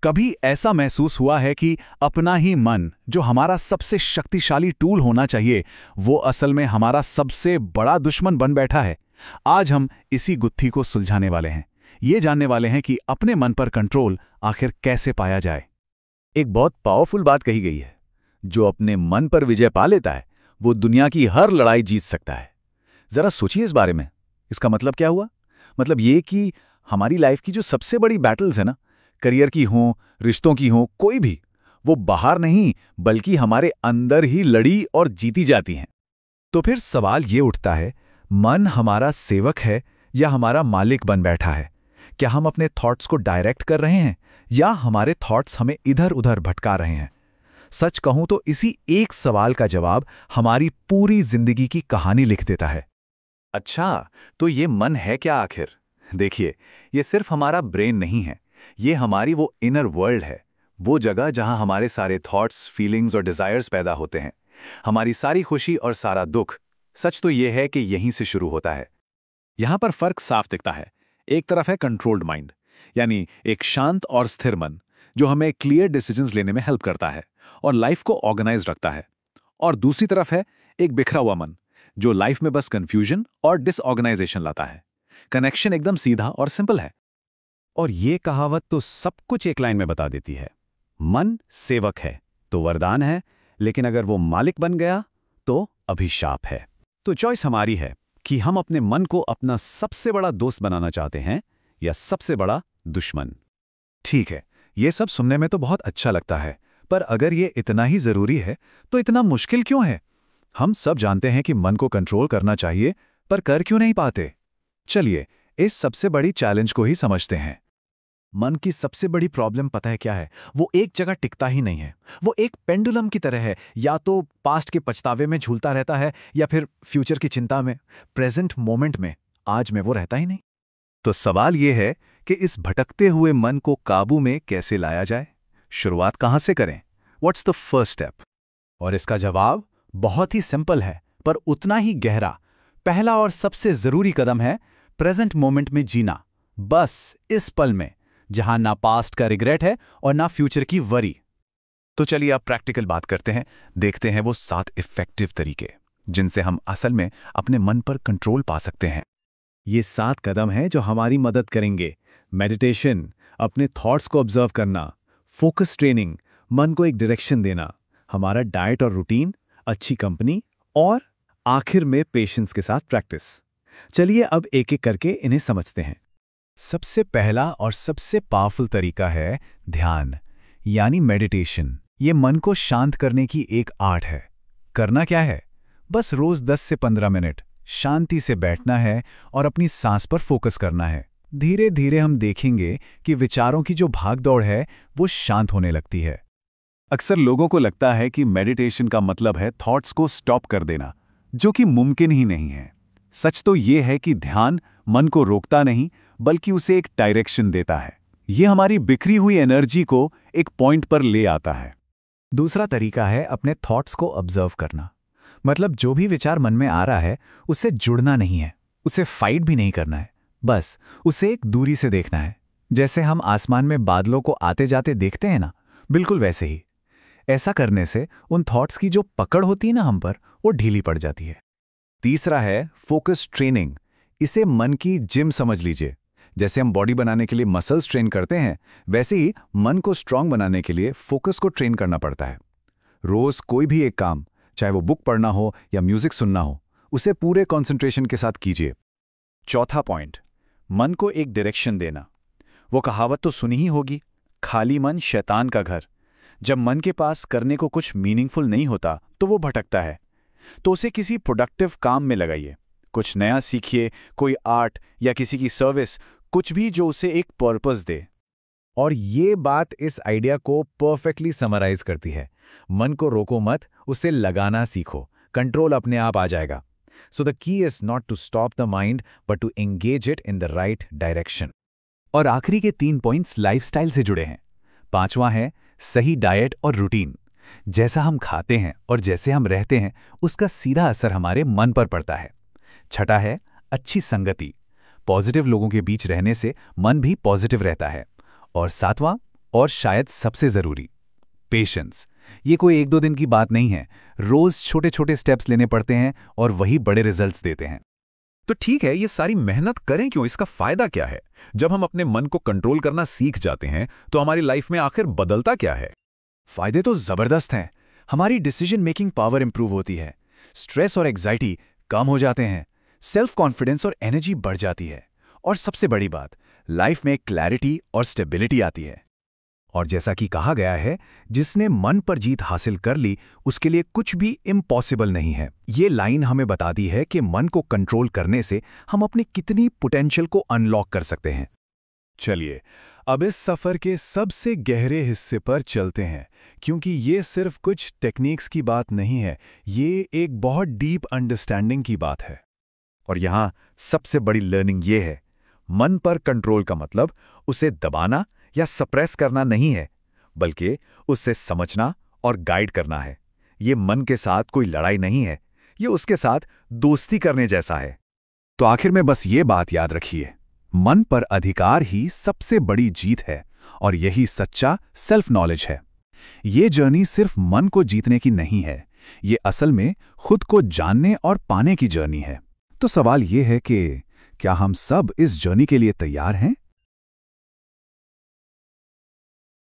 कभी ऐसा महसूस हुआ है कि अपना ही मन, जो हमारा सबसे शक्तिशाली टूल होना चाहिए, वो असल में हमारा सबसे बड़ा दुश्मन बन बैठा है? आज हम इसी गुत्थी को सुलझाने वाले हैं। ये जानने वाले हैं कि अपने मन पर कंट्रोल आखिर कैसे पाया जाए। एक बहुत पावरफुल बात कही गई है, जो अपने मन पर विजय पा लेता है वो दुनिया की हर लड़ाई जीत सकता है। जरा सोचिए इस बारे में। इसका मतलब क्या हुआ? मतलब ये कि हमारी लाइफ की जो सबसे बड़ी बैटल्स है ना, करियर की हो, रिश्तों की हो, कोई भी, वो बाहर नहीं बल्कि हमारे अंदर ही लड़ी और जीती जाती हैं। तो फिर सवाल ये उठता है, मन हमारा सेवक है या हमारा मालिक बन बैठा है? क्या हम अपने थॉट्स को डायरेक्ट कर रहे हैं या हमारे थॉट्स हमें इधर उधर भटका रहे हैं? सच कहूं तो इसी एक सवाल का जवाब हमारी पूरी जिंदगी की कहानी लिख देता है। अच्छा, तो ये मन है क्या आखिर? देखिए, ये सिर्फ हमारा ब्रेन नहीं है, ये हमारी वो इनर वर्ल्ड है, वो जगह जहां हमारे सारे थॉट्स, फीलिंग्स और डिजायर्स पैदा होते हैं। हमारी सारी खुशी और सारा दुख, सच तो ये है कि यहीं से शुरू होता है। यहां पर फर्क साफ दिखता है। एक तरफ है कंट्रोल्ड माइंड, यानी एक शांत और स्थिर मन जो हमें क्लियर डिसीजंस लेने में हेल्प करता है और लाइफ को ऑर्गेनाइज रखता है। और दूसरी तरफ है एक बिखरा हुआ मन जो लाइफ में बस कंफ्यूजन और डिसऑर्गेनाइजेशन लाता है। कनेक्शन एकदम सीधा और सिंपल है। और ये कहावत तो सब कुछ एक लाइन में बता देती है। मन सेवक है तो वरदान है, लेकिन अगर वो मालिक बन गया तो अभिशाप है। तो चॉइस हमारी है कि हम अपने मन को अपना सबसे बड़ा दोस्त बनाना चाहते हैं या सबसे बड़ा दुश्मन। ठीक है, ये सब सुनने में तो बहुत अच्छा लगता है, पर अगर ये इतना ही जरूरी है तो इतना मुश्किल क्यों है? हम सब जानते हैं कि मन को कंट्रोल करना चाहिए, पर कर क्यों नहीं पाते? चलिए इस सबसे बड़ी चैलेंज को ही समझते हैं। मन की सबसे बड़ी प्रॉब्लम पता है क्या है? वो एक जगह टिकता ही नहीं है। वो एक पेंडुलम की तरह है, या तो पास्ट के पछतावे में झूलता रहता है या फिर फ्यूचर की चिंता में। प्रेजेंट मोमेंट में, आज में वो रहता ही नहीं। तो सवाल ये है कि इस भटकते हुए मन को काबू में कैसे लाया जाए? शुरुआत कहां से करें? What's the first step? और इसका जवाब बहुत ही सिंपल है, पर उतना ही गहरा। पहला और सबसे जरूरी कदम है प्रेजेंट मोमेंट में जीना, बस इस पल में, जहां ना पास्ट का रिग्रेट है और ना फ्यूचर की वरी। तो चलिए अब प्रैक्टिकल बात करते हैं। देखते हैं वो 7 इफेक्टिव तरीके जिनसे हम असल में अपने मन पर कंट्रोल पा सकते हैं। ये 7 कदम हैं जो हमारी मदद करेंगे। मेडिटेशन, अपने थॉट्स को ऑब्जर्व करना, फोकस ट्रेनिंग, मन को एक डायरेक्शन देना, हमारा डाइट और रूटीन, अच्छी कंपनी, और आखिर में पेशेंस के साथ प्रैक्टिस। चलिए अब एक एक करके इन्हें समझते हैं। सबसे पहला और सबसे पावरफुल तरीका है ध्यान, यानी मेडिटेशन। ये मन को शांत करने की एक आर्ट है। करना क्या है? बस रोज 10 से 15 मिनट शांति से बैठना है और अपनी सांस पर फोकस करना है। धीरे धीरे हम देखेंगे कि विचारों की जो भागदौड़ है वो शांत होने लगती है। अक्सर लोगों को लगता है कि मेडिटेशन का मतलब है थॉट्स को स्टॉप कर देना, जो कि मुमकिन ही नहीं है। सच तो ये है कि ध्यान मन को रोकता नहीं, बल्कि उसे एक डायरेक्शन देता है। ये हमारी बिखरी हुई एनर्जी को एक पॉइंट पर ले आता है। दूसरा तरीका है अपने थॉट्स को ऑब्जर्व करना। मतलब जो भी विचार मन में आ रहा है उससे जुड़ना नहीं है, उसे फाइट भी नहीं करना है, बस उसे एक दूरी से देखना है। जैसे हम आसमान में बादलों को आते जाते देखते हैं ना, बिल्कुल वैसे ही। ऐसा करने से उन थॉट्स की जो पकड़ होती है ना हम पर, वो ढीली पड़ जाती है। तीसरा है फोकस ट्रेनिंग। इसे मन की जिम समझ लीजिए। जैसे हम बॉडी बनाने के लिए मसल्स ट्रेन करते हैं, वैसे ही मन को स्ट्रांग बनाने के लिए फोकस को ट्रेन करना पड़ता है। रोज कोई भी एक काम, चाहे वो बुक पढ़ना हो या म्यूजिक सुनना हो, उसे पूरे कंसंट्रेशन के साथ कीजिए। चौथा पॉइंट, मन को एक डायरेक्शन देना। वो कहावत तो सुनी ही होगी, खाली मन शैतान का घर। जब मन के पास करने को कुछ मीनिंगफुल नहीं होता तो वो भटकता है। तो उसे किसी प्रोडक्टिव काम में लगाइए। कुछ नया सीखिए, कोई आर्ट या किसी की सर्विस, कुछ भी जो उसे एक पर्पस दे। और ये बात इस आइडिया को परफेक्टली समराइज करती है। मन को रोको मत, उसे लगाना सीखो, कंट्रोल अपने आप आ जाएगा। So the key is not to stop the mind but to engage it in the right direction. और आखिरी के 3 पॉइंट्स लाइफस्टाइल से जुड़े हैं। 5वां है सही डाइट और रूटीन। जैसा हम खाते हैं और जैसे हम रहते हैं, उसका सीधा असर हमारे मन पर पड़ता है। 6वां है अच्छी संगति। पॉजिटिव लोगों के बीच रहने से मन भी पॉजिटिव रहता है। और 7वां और शायद सबसे जरूरी, पेशेंस। ये कोई 1-2 दिन की बात नहीं है। रोज छोटे छोटे स्टेप्स लेने पड़ते हैं और वही बड़े रिजल्ट्स देते हैं। तो ठीक है, ये सारी मेहनत करें क्यों? इसका फायदा क्या है? जब हम अपने मन को कंट्रोल करना सीख जाते हैं तो हमारी लाइफ में आखिर बदलता क्या है? फायदे तो जबरदस्त हैं। हमारी डिसीजन मेकिंग पावर इंप्रूव होती है, स्ट्रेस और एग्जाइटी कम हो जाते हैं, सेल्फ कॉन्फिडेंस और एनर्जी बढ़ जाती है, और सबसे बड़ी बात, लाइफ में क्लैरिटी और स्टेबिलिटी आती है। और जैसा कि कहा गया है, जिसने मन पर जीत हासिल कर ली उसके लिए कुछ भी इम्पॉसिबल नहीं है। ये लाइन हमें बताती है कि मन को कंट्रोल करने से हम अपनी कितनी पोटेंशियल को अनलॉक कर सकते हैं। चलिए, अब इस सफ़र के सबसे गहरे हिस्से पर चलते हैं, क्योंकि ये सिर्फ कुछ टेक्निक्स की बात नहीं है, ये एक बहुत डीप अंडरस्टैंडिंग की बात है। और यहाँ सबसे बड़ी लर्निंग ये है, मन पर कंट्रोल का मतलब उसे दबाना या सप्रेस करना नहीं है, बल्कि उससे समझना और गाइड करना है। ये मन के साथ कोई लड़ाई नहीं है, ये उसके साथ दोस्ती करने जैसा है। तो आखिर में बस ये बात याद रखिए, मन पर अधिकार ही सबसे बड़ी जीत है, और यही सच्चा सेल्फ नॉलेज है। ये जर्नी सिर्फ मन को जीतने की नहीं है, ये असल में खुद को जानने और पाने की जर्नी है। तो सवाल ये है कि क्या हम सब इस जर्नी के लिए तैयार हैं?